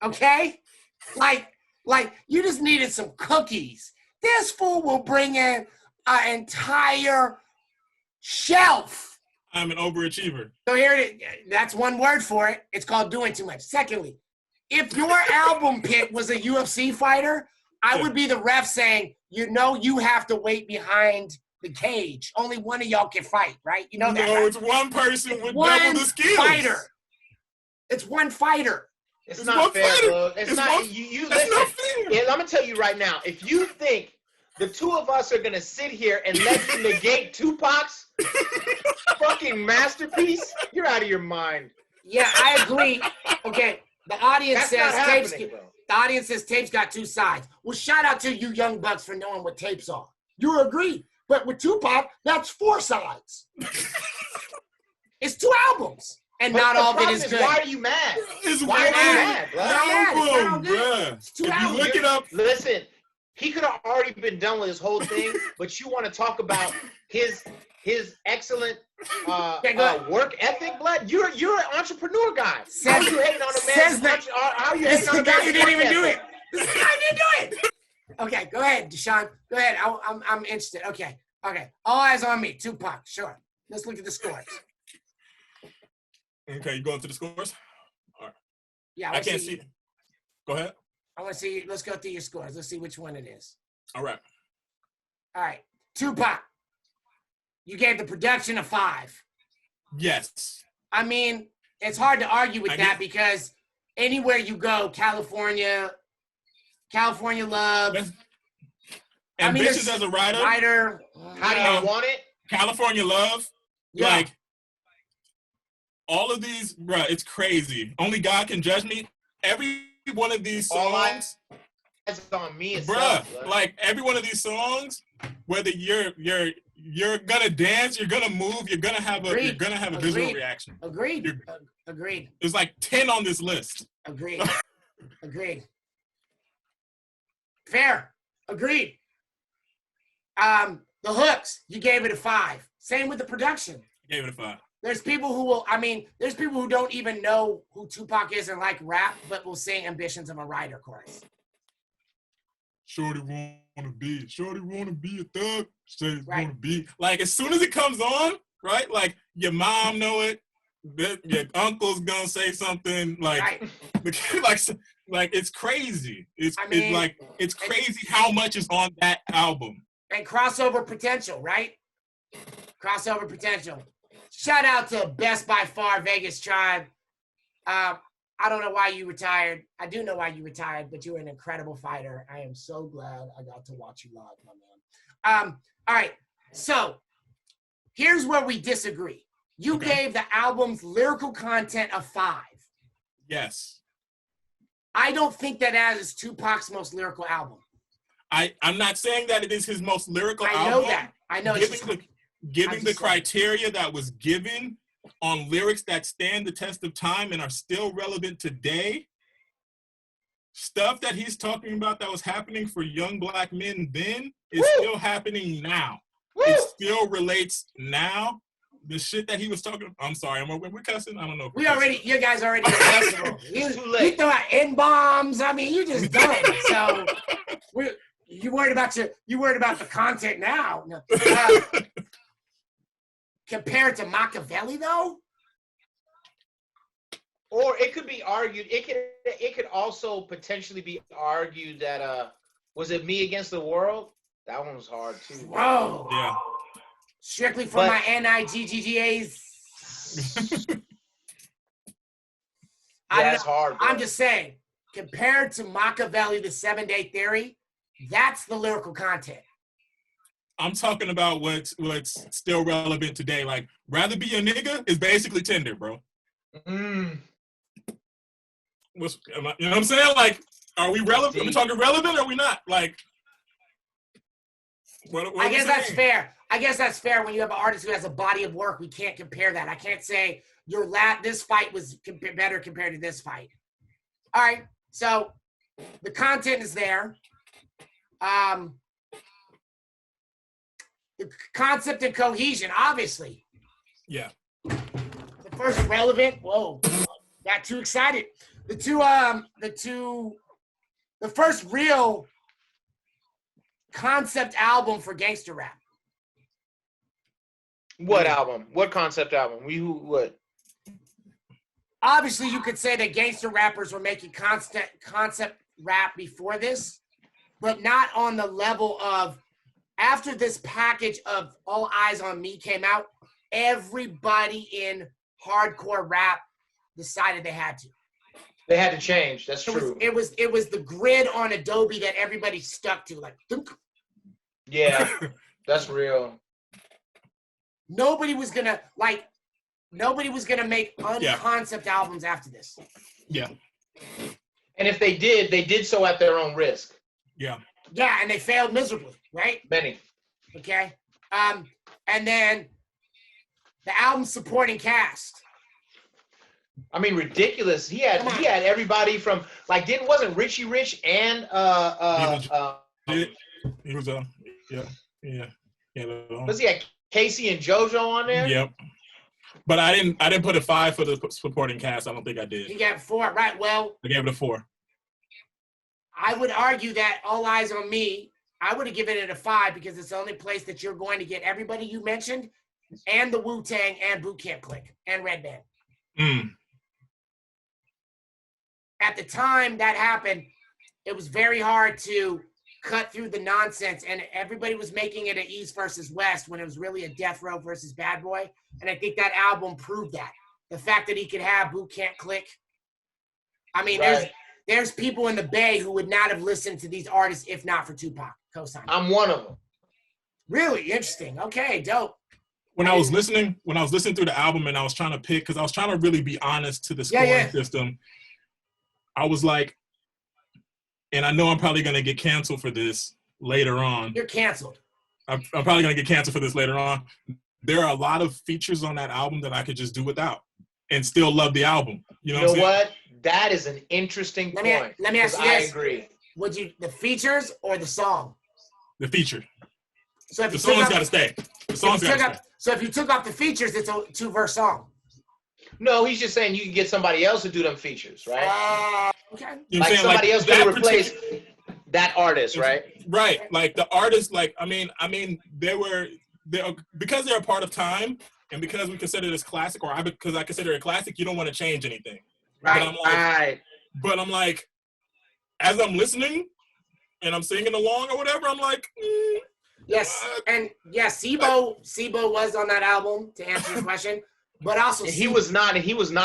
Okay? Like you just needed some cookies. This fool will bring in an entire shelf. I'm an overachiever. So here it is. That's one word for it. It's called doing too much. Secondly, if your album pick was a UFC fighter, I would be the ref saying, you have to wait behind the cage. Only one of y'all can fight, right? You know that, No, right? it's one person with One double the skills. fighter. It's one fighter. It's not fair, bro. It's not. You that's listen. not fair. Yeah, I'm gonna tell you right now. If you think the 2 of us are gonna sit here and let you negate Tupac's fucking masterpiece, you're out of your mind. Yeah, I agree. Okay, the audience That's not says happening, bro. the audience says tapes got 2 sides. Well, shout out to you young bucks for knowing what tapes are. You agree. But with Tupac, that's 4 sides. It's 2 albums. And But not the all of it problem is is, good. why are you mad? It's Why are you mad, bro? album, bruh. It's 2 If you albums. look it up, Listen, he could have already been done with his whole thing, but you want to talk about his excellent work ethic, blood? You're an entrepreneur guy. How are you hating on a man? How are you This is hating on the a guy man's who didn't even work do ethic? it. This is the guy who didn't do it. Okay, go ahead, DeShawn. Go ahead. I'm interested. Okay. All eyes on me. Tupac. Sure. Let's look at the scores. okay, you going to the scores? All right. Yeah, I can't see. Go ahead. I want to see. Let's go through your scores. Let's see which one it is. All right. All right. Tupac. You gave the production a 5. Yes. I mean, it's hard to argue with that because anywhere you go, California love. Ambitious as a writer. How do you want it? California love. Yeah. Like, all of these, bruh, it's crazy. Only God can judge me. Every one of these songs, That's on me bruh, itself, like every one of these songs, whether you're gonna dance, you're gonna move, you're gonna have a visual reaction. Agreed. Agreed. There's like 10 on this list. Agreed. Fair. Agreed. The hooks, you gave it a 5. Same with the production. Gave it a 5. There's people who don't even know who Tupac is and like rap, but will sing Ambitions of a Writer chorus. Shorty wanna be a thug. Shorty wanna be. Like, as soon as it comes on, right? Like, your mom know it. Your uncle's gonna say something like, like it's crazy. It's crazy how much is on that album. And crossover potential, right? Crossover potential. Shout out to Best by Far Vegas Tribe. I don't know why you retired. I do know why you retired, but you were an incredible fighter. I am so glad I got to watch you live, my man. All right, so here's where we disagree. You gave the album's lyrical content a 5. Yes. I don't think that is Tupac's most lyrical album. I'm not saying that it is his most lyrical album. I know that. I know Giving the criteria that was given on lyrics that stand the test of time and are still relevant today, stuff that he's talking about that was happening for young black men then is still happening now. It still relates now. The shit that he was talking. I'm sorry, we're cussing. I don't know. You guys already know. You throw out N-bombs. I mean, you just done. So you worried about the content now. No. compared to Machiavelli, though? Or it could be argued. It could also potentially be argued that was it Me Against the World? That one was hard too. Whoa. Yeah. Strictly for my NIGGGAs. That's hard. Bro. I'm just saying, compared to Machiavelli, the 7-Day Theory, that's the lyrical content. I'm talking about what's still relevant today. Like, rather be a nigga is basically Tinder, bro. You know what I'm saying? Like, are we relevant? Are we talking relevant or are we not? Like, what I guess that's fair. I guess that's fair when you have an artist who has a body of work. We can't compare that. I can't say this fight was better compared to this fight. All right, so the content is there. The concept of cohesion, obviously. Yeah. The first relevant. Whoa, got too excited. The first real concept album for gangster rap. What album? What concept album? What? Obviously, you could say that gangster rappers were making concept rap before this, but not on the level of, after this package of All Eyes on Me came out, everybody in hardcore rap decided they had to. They had to change. That's true. It was the grid on Adobe that everybody stuck to. Like, thunk. Yeah, that's real. Nobody was gonna make unconcept albums after this. Yeah. And if they did so at their own risk. Yeah. Yeah, and they failed miserably, right? Many. Okay. And then the album supporting cast. I mean, ridiculous. He had everybody from wasn't Richie Rich and he was yeah. Was he had Casey and JoJo on there? Yep. But I didn't put a 5 for the supporting cast. I don't think I did. He got 4, right? Well, I gave it a 4. I would argue that All Eyes on Me, I would have given it a 5 because it's the only place that you're going to get everybody you mentioned and the Wu-Tang and Boot Camp Click and Red Band. At the time that happened, it was very hard to cut through the nonsense, and everybody was making it an East versus West when it was really a Death Row versus Bad Boy. And I think that album proved that. The fact that he could have Boot Camp Click. I mean, there's people in the Bay who would not have listened to these artists if not for Tupac co-signing. I'm one of them. Really interesting. Okay, dope. When I was listening through the album and I was trying to pick, because I was trying to really be honest to the scoring system, I was like, and I know I'm probably going to get canceled for this later on. You're canceled. I'm probably going to get canceled for this later on. There are a lot of features on that album that I could just do without and still love the album. You know what? That is an interesting point. Let me ask you this. I agree. Would you, the features or the song? The feature. So if the song's got to stay. The song's got to stay. So if you took off the features, it's a 2-verse song. No, he's just saying you can get somebody else to do them features, right? Okay. You know like somebody else could replace that artist, right? Right. Like the artist, like I mean, because they're a part of time, and because we consider this classic, because I consider it classic, you don't want to change anything. Right. But I'm like, as I'm listening and I'm singing along or whatever, I'm like, yes, and yes, Sibo was on that album to answer your question. But also, he was not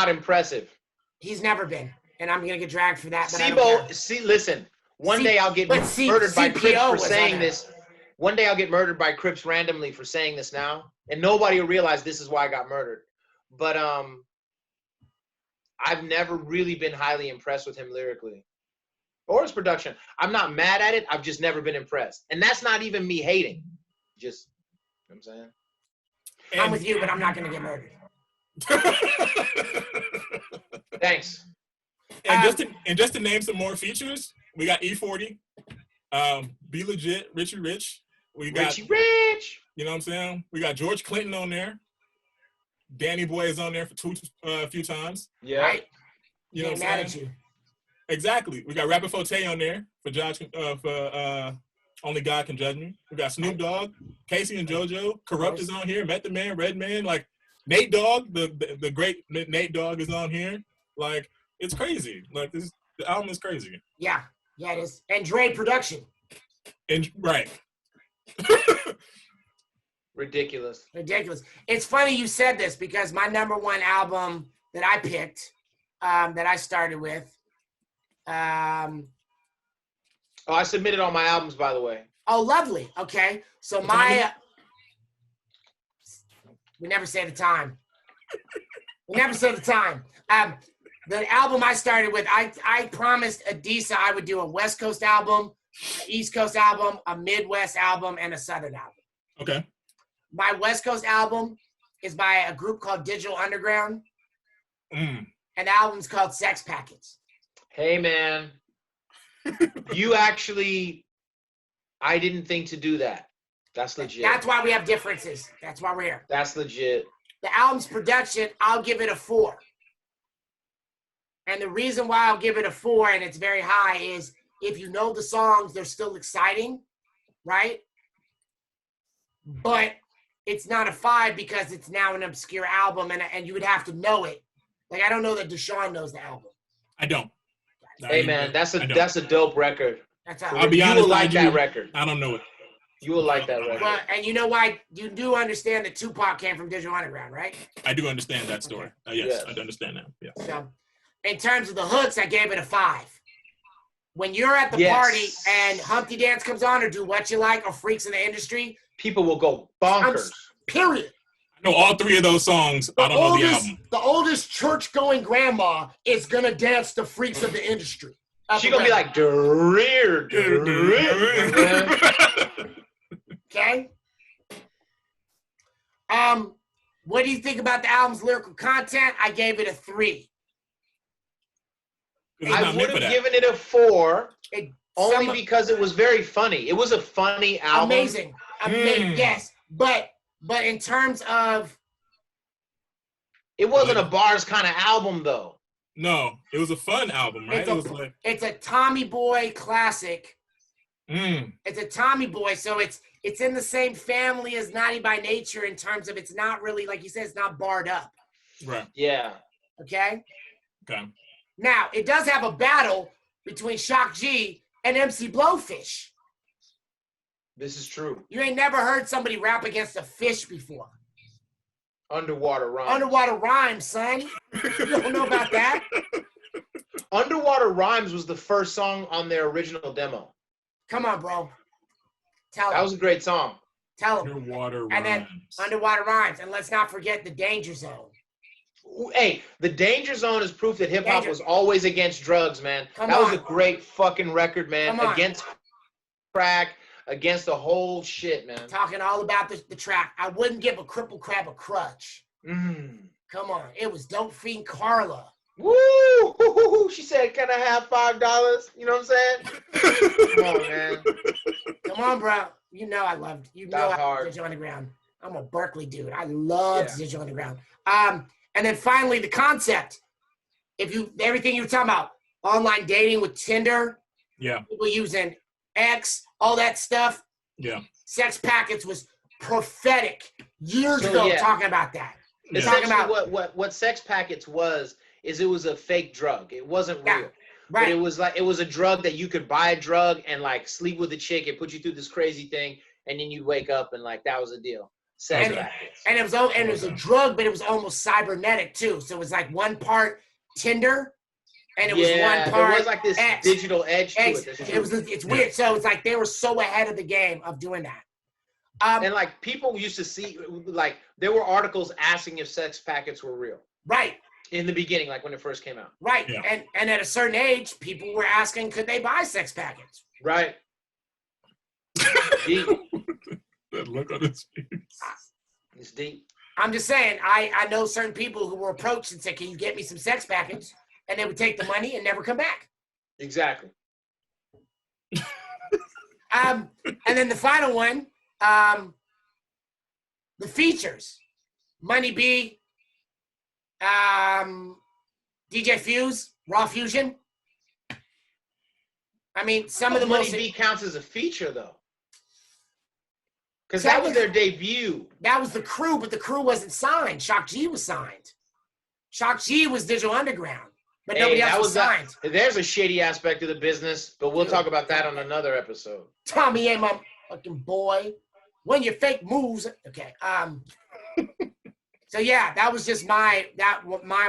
impressive. He's never been, and I'm gonna get dragged for that. Sibo, listen. One day I'll get murdered by Crips for saying this. One day I'll get murdered by Crips randomly for saying this now, and nobody will realize this is why I got murdered. But I've never really been highly impressed with him lyrically or his production. I'm not mad at it. I've just never been impressed, and that's not even me hating. Just, you know what I'm saying. I'm with you, but I'm not gonna get murdered. Thanks. And just to name some more features, we got E40, Be Legit, Richie Rich. We got Richie Rich. You know what I'm saying? We got George Clinton on there. Danny Boy is on there for a few times. Yeah. Right. You know what I'm mad saying? at you. Exactly. We got Rapper Forte on there for Josh Only God can judge me. We got Snoop Dogg, Casey and JoJo, Corrupt is on here, Method Man, Redman, like Nate Dogg, the great Nate Dogg is on here. Like, it's crazy. Like, the album is crazy. Yeah, it is. And DreamEarProduction. And right. Ridiculous. It's funny you said this because my number one album that I picked, that I started with, Oh, I submitted all my albums, by the way. oh, lovely. Okay. So we never say the time. The album I started with, I promised Adisa I would do a West Coast album, an East Coast album, a Midwest album, and a Southern album. Okay. My West Coast album is by a group called Digital Underground. And the album's called Sex Packets. Hey, man. I didn't think to do that. That's legit. That's why we have differences. That's why we're here. That's legit. The album's production, I'll give it a 4. And the reason why I'll give it a 4, and it's very high, is if you know the songs, they're still exciting, right? But it's not a 5 because it's now an obscure album, and you would have to know it. Like, I don't know that DeShawn knows the album. I don't. Hey, man, that's a dope record. I'll be honest, you will like that record. I don't know it. You will like that record. Well, and you know why? You do understand that Tupac came from Digital Underground, right? I do understand that story. Yes, I do understand that. Yeah. So, in terms of the hooks, I gave it a 5. When you're at the party and Humpty Dance comes on or Do What You Like or Freaks in the Industry, people will go bonkers. Period. I know all 3 of those songs. I don't know the album. The oldest church-going grandma is going to dance the Freaks of the Industry. She's going to be like, "Dreer." Okay? What do you think about the album's lyrical content? I gave it a 3. I would have given it a 4, only because it was very funny. It was a funny album. Amazing. Yes. But in terms of... It wasn't a bars kind of album, though. No, it was a fun album, right? It's a Tommy Boy classic. It's a Tommy Boy, so it's in the same family as Naughty by Nature in terms of it's not really, like you said, it's not barred up. Right. Yeah. Okay? Okay. Now, it does have a battle between Shock G and MC Blowfish. This is true. You ain't never heard somebody rap against a fish before. Underwater Rhymes. Underwater Rhymes, son. You don't know about that? Underwater Rhymes was the first song on their original demo. Come on, bro. Tell him. That was a great song. Tell him. Underwater Rhymes. And then Underwater Rhymes. And let's not forget the Danger Zone. Hey, the Danger Zone is proof that hip-hop was always against drugs, man. That was a great fucking record, man. Against crack, against the whole shit, man. Talking all about the track. I wouldn't give a cripple crab a crutch. Come on. It was Dope Fiend Carla. Woo! She said, "Can I have $5?" You know what I'm saying? Come on, man. Come on, bro. You know I loved. You know I loved Digital Underground. I'm a Berkeley dude. I loved Digital Underground. And then finally the concept. Everything you were talking about, online dating with Tinder. Yeah. People using X, all that stuff. Yeah. Sex Packets was prophetic years ago talking about that. Essentially, what Sex Packets was it was a fake drug. It wasn't real. Right. But it was a drug that you could buy a drug and like sleep with a chick and put you through this crazy thing, and then you wake up and like that was the deal. Sex Packets. And it was a drug, but it was almost cybernetic too. So it was like one part Tinder, and it was one part. There was like this digital edge to it. It's weird. So it's like they were so ahead of the game of doing that. And like people used to see, like there were articles asking if Sex Packets were real. Right. In the beginning, like when it first came out. Right. Yeah. And at a certain age, people were asking, could they buy Sex Packets? Right. Deep. That look on his face. It's deep. I'm just saying, I know certain people who were approached and said, can you get me some Sex Packets? And they would take the money and never come back. Exactly. And then the final one, the features. Money B, DJ Fuse, Raw Fusion. I mean, some of the Money most... B counts as a feature, though. Because that was their debut. That was the crew, but the crew wasn't signed. Shock G was signed. Shock G was Digital Underground, but nobody else was signed. There's a shady aspect of the business, but we'll talk about that on another episode. Tommy ain't my fucking boy. When your fake moves, okay. So yeah, that was just my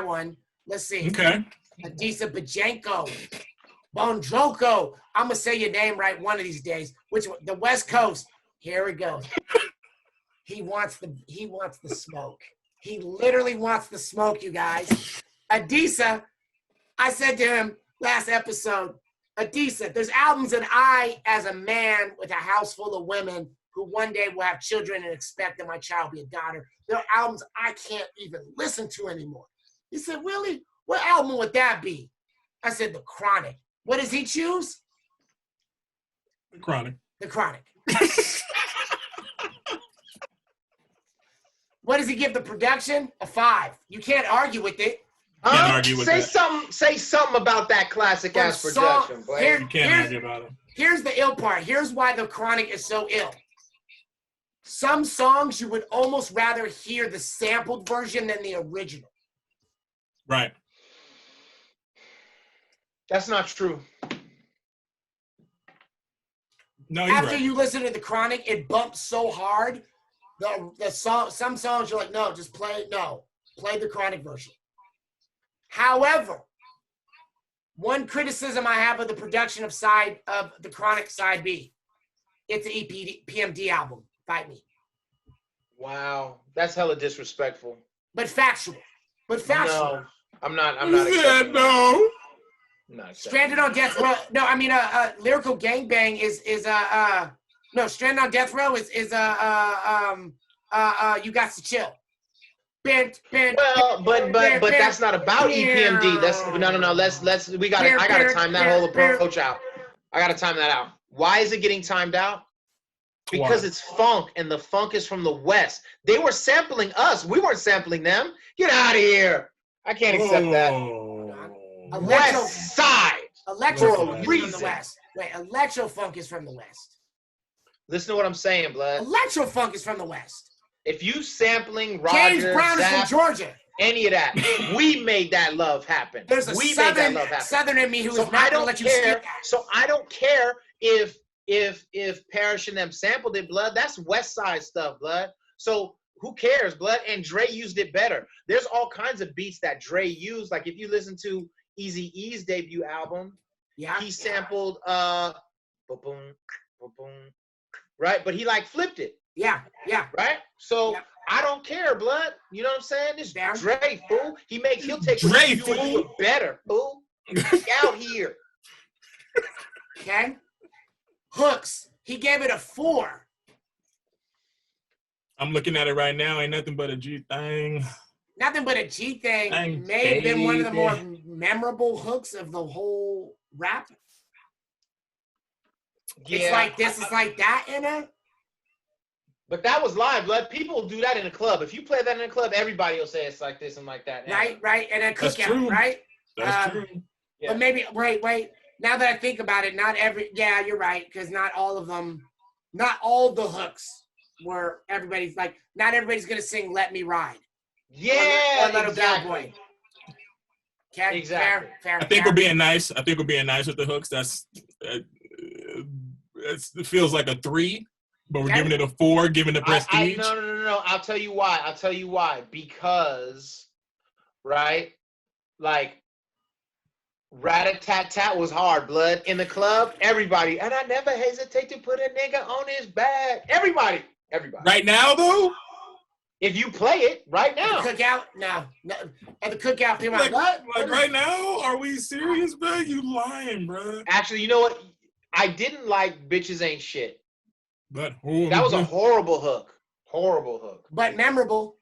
one. Let's see. Okay. Adisa Bajenko, Bondroko. I'm gonna say your name right one of these days. Which one? The West Coast. Here we go. He wants the smoke. He literally wants the smoke, you guys. Adisa, I said to him last episode, Adisa, there's albums that I, as a man with a house full of women who one day will have children and expect that my child be a daughter, there are albums I can't even listen to anymore. He said, really? What album would that be? I said, The Chronic. What does he choose? The Chronic. The Chronic. What does he give the production? A 5. You can't argue with it. Can't argue with that. Say something about that classic ass production, boy. You can't argue about it. Here's the ill part. Here's why The Chronic is so ill. Some songs you would almost rather hear the sampled version than the original. Right. That's not true. No, you're After right. you listen to The Chronic, it bumps so hard. The song, some songs you're like, no, just play The Chronic version. However, one criticism I have of the production of The Chronic side B, it's an PMD album. Fight me. Wow, that's hella disrespectful. But factual. No, I'm not You accepting said no. I'm not accepting Stranded on Death Row. No, I mean Lyrical Gangbang is no, Stranded on Death Row is You Got to Chill. Well, but that's not about EPMD. That's no. I gotta time that whole approach out. I gotta time that out. Why is it getting timed out? Because it's funk, and the funk is from the West. They were sampling us. We weren't sampling them. Get out of here. I can't accept that. West Side. Electro funk is from the West. Wait, electro funk is from the West. Listen to what I'm saying, blood. Electro funk is from the West. If you sampling Roger, James Brown is from Georgia. Any of that, we made that love happen. There's a southern in me who is not going to let you skip that. So I don't care if Parrish and them sampled it, blood. That's West Side stuff, blood. So who cares, blood? And Dre used it better. There's all kinds of beats that Dre used. Like if you listen to Eazy-E's debut album, he sampled ba-boom, ba-boom, right? But he like flipped it. Yeah. Right? So I don't care, blood. You know what I'm saying? This Dre, fool. He'll take Dre, what you do it better, fool. Get out here. Okay. Hooks. He gave it a 4. I'm looking at it right now. Ain't nothing but a G thing. Nothing but a G thing. Thanks, May have been one of the baby. more memorable hooks of the whole rap. Yeah. It's like this, it's like that in it. But that was live, blood. People do that in a club. If you play that in a club, everybody will say it's like this and like that. Right. And then That's cookout, true. right? That's true. Yeah. But maybe, wait. Now that I think about it, you're right, because not all the hooks were everybody's like, not everybody's going to sing Let Me Ride. Yeah, Or Little exactly. Bellboy. Okay, Exactly. Fair. I think we're being nice. I think we're being nice with the hooks. It feels like a 3, but we're giving it a 4, giving it prestige. No. I'll tell you why. Because, right, like, Rat-a-tat-tat was hard, blood. In the club, everybody, and I never hesitate to put a nigga on his back. Everybody. Right now, though? If you play it right now. The cookout? No. At the cookout, people are Like, like, what? like right now? Are we serious, bro? You lying, bro. Actually, you know what? I didn't like Bitches Ain't Shit. That was a horrible hook. But memorable.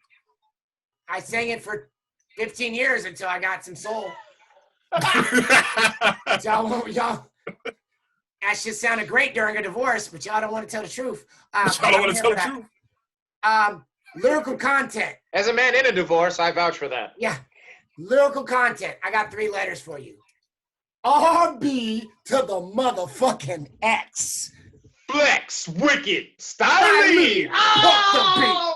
I sang it for 15 years until I got some soul. Y'all, that shit sounded great during a divorce, but y'all don't want to tell the truth. Y'all don't want to tell the truth. Lyrical content. As a man in a divorce, I vouch for that. Yeah. Lyrical content. I got 3 letters for you. RB to the motherfucking X. Flex, wicked, styling. Oh,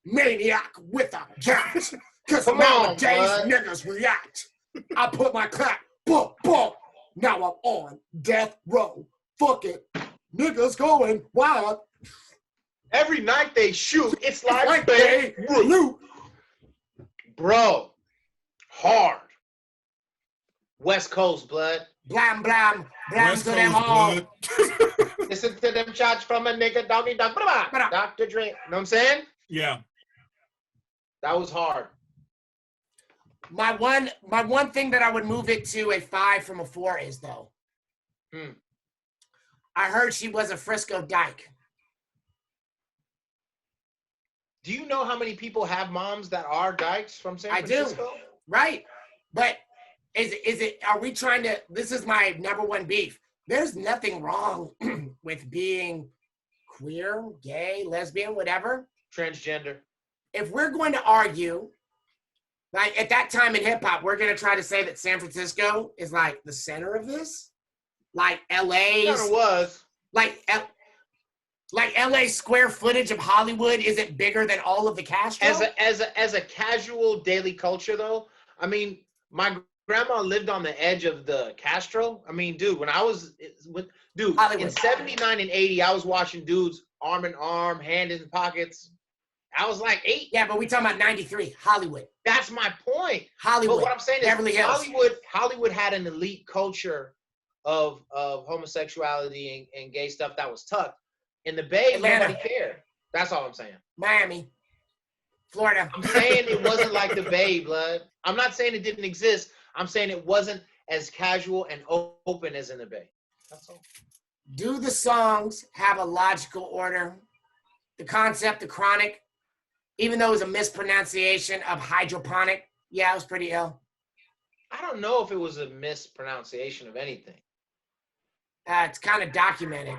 Maniac with a cat. Cause Come nowadays on, niggas react. I put my clap, boom, boom. Now I'm on death row. Fuck it. Niggas going wild. every night they shoot. It's like, Like Beirut. loot. Bro, hard. West Coast blood. Blam, blam, blam West to them Coast all. blood. Listen to them shots from a nigga, doggy dog. Dr. Dre. You know what I'm saying? Yeah. That was hard. My one thing that I would move it to a 5 from a 4 is though. I heard she was a Frisco dyke. Do you know how many people have moms that are dykes from San I Francisco? do. Right. But is it are we trying to, this is my number one beef. There's nothing wrong with being queer, gay, lesbian, whatever. Transgender. If we're going to argue, like at that time in hip hop, we're going to try to say that San Francisco is like the center of this. Like LA's. It was. Like LA's square footage of Hollywood isn't bigger than all of the Castro. As a casual daily culture though, I mean, my grandma lived on the edge of the Castro. I mean, dude, when I was Hollywood. in 79 and 80, I was watching dudes arm in arm, hand in pockets. I was like 8. Yeah, but we talking about 93, Hollywood. That's my point. Hollywood. But what I'm saying is Beverly Hills. Hollywood had an elite culture of homosexuality and gay stuff that was tucked. In the Bay, Atlanta. nobody cared. That's all I'm saying. Miami. Florida. I'm saying it wasn't like the Bay, blood. I'm not saying it didn't exist. I'm saying it wasn't as casual and open as in the Bay. That's all. Do the songs have a logical order? The concept, the chronic, even though it was a mispronunciation of hydroponic, yeah, it was pretty ill. I don't know if it was a mispronunciation of anything. It's kind of documented.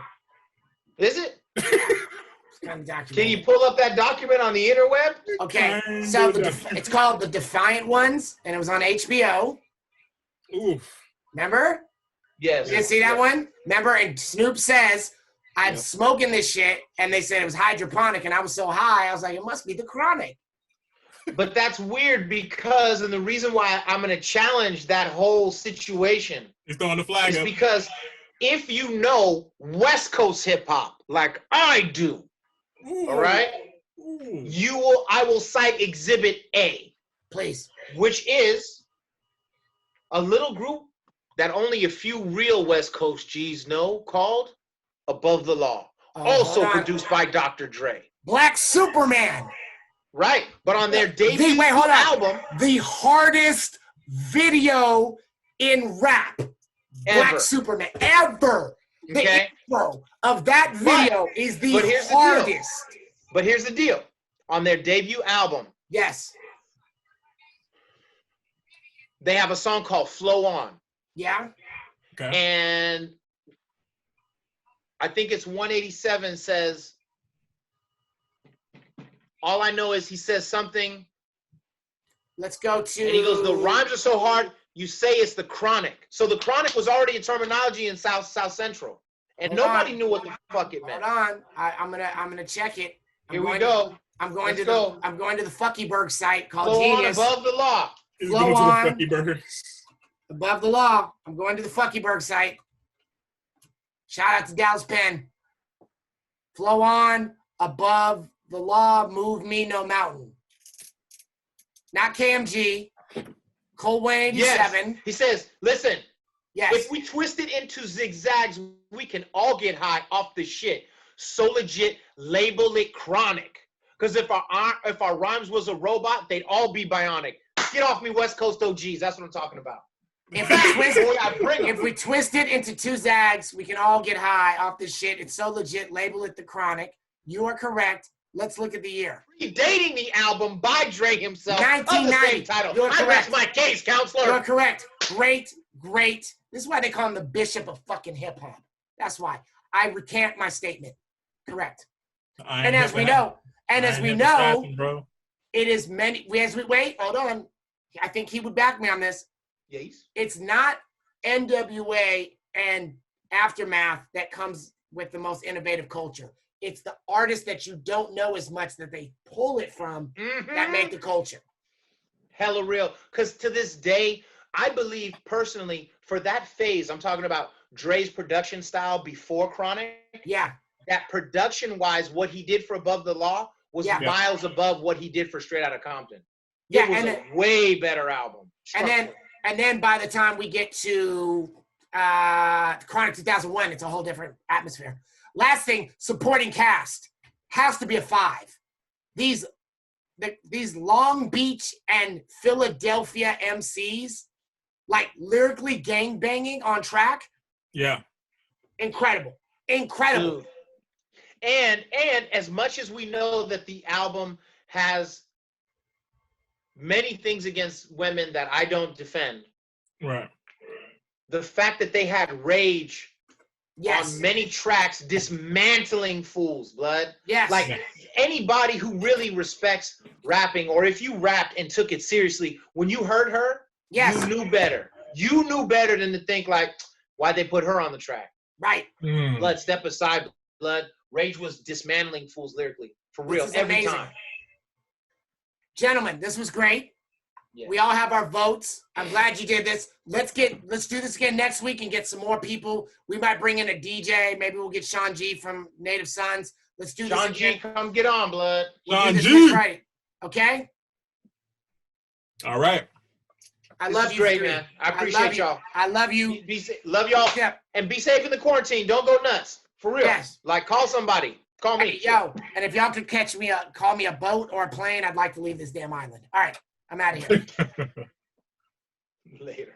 Is it? It's kind of documented. Can you pull up that document on the interweb? Okay, so it's called The Defiant Ones, and it was on HBO. Oof. Remember? Yes. You didn't see that one? Remember? And Snoop says, I'm smoking this shit, and they said it was hydroponic, and I was so high, I was like, it must be the chronic. But that's weird because, and the reason why I'm going to challenge that whole situation He's throwing the flag is up. because if you know West Coast hip hop like I do, Ooh. all right, Ooh. I will cite Exhibit A, Please. which is a little group that only a few real West Coast G's know called Above the Law, also hold on. produced by Dr. Dre. Black Superman. Right, but on their debut Wait, hold on. album, The hardest video in rap. Black Ever. Superman. Ever. Okay. The intro of that video is the but here's the deal. hardest. But here's the deal. On their debut album, Yes. they have a song called Flow On. Yeah. Okay. And I think it's 187 says, all I know is he says something, Let's go to. and he goes, the rhymes are so hard, you say it's the chronic. So the chronic was already a terminology in South Central. And Hold nobody on. knew what the fuck it meant. Hold on. I'm gonna check it. Here we go. I'm going Let's go. I'm going to the Fuckyberg site called Flow On Genius. Above the Law. He's Flow going on. to the Fucky Burger. Above the Law. I'm going to the Fuckyberg site. Shout out to Dallas Penn. Flow On, Above the Law, Move Me No Mountain. Not KMG. Cold Wayne 87. Yes. He says, listen, Yes. if we twist it into zigzags, we can all get high off the shit. So legit, label it chronic. Because if our rhymes was a robot, they'd all be bionic. Get off me, West Coast OGs. That's what I'm talking about. If we, twist, Boy, I bring 'em. if we twist it into 2 zags, we can all get high off this shit. It's so legit. Label it the chronic. You are correct. Let's look at the year. Predating the album by Dre himself of the 1990. same title. You're I correct. rest my case, counselor. You're correct. Great. This is why they call him the bishop of fucking hip hop. That's why. I recant my statement. Correct. And as we know, Bro. it is many. Wait, hold on. I think he would back me on this. Yes. It's not NWA and Aftermath that comes with the most innovative culture. It's the artists that you don't know as much that they pull it from that make the culture. Hella real. Because to this day, I believe personally, for that phase, I'm talking about Dre's production style before Chronic. Yeah. That production-wise, what he did for Above the Law was miles above what he did for Straight Outta Compton. Yeah, It was a way better album. And then by the time we get to Chronic 2001, it's a whole different atmosphere. Last thing, supporting cast has to be a 5. These Long Beach and Philadelphia MCs, like lyrically gang banging on track. Yeah. Incredible. Dude. And as much as we know that the album has many things against women that I don't defend. Right. The fact that they had rage on many tracks dismantling fools, blood. Yes. Like anybody who really respects rapping, or if you rapped and took it seriously, when you heard her, you knew better. You knew better than to think like, why'd they put her on the track? Right. Blood, step aside, blood. Rage was dismantling fools lyrically. For real, every time. Gentlemen, this was great. Yeah. We all have our votes. I'm glad you did this. Let's do this again next week and get some more people. We might bring in a DJ. Maybe we'll get Sean G from Native Sons. Let's do this again. Sean G, come get on, blood. Sean G. Right. Okay? All right. I love you. Great, man. I appreciate y'all. I love you. Love y'all. Yeah. And be safe in the quarantine. Don't go nuts. For real. Yes. Like, call somebody. Call me. Yo, and if y'all could call me a boat or a plane, I'd like to leave this damn island. All right. I'm out of here. Later.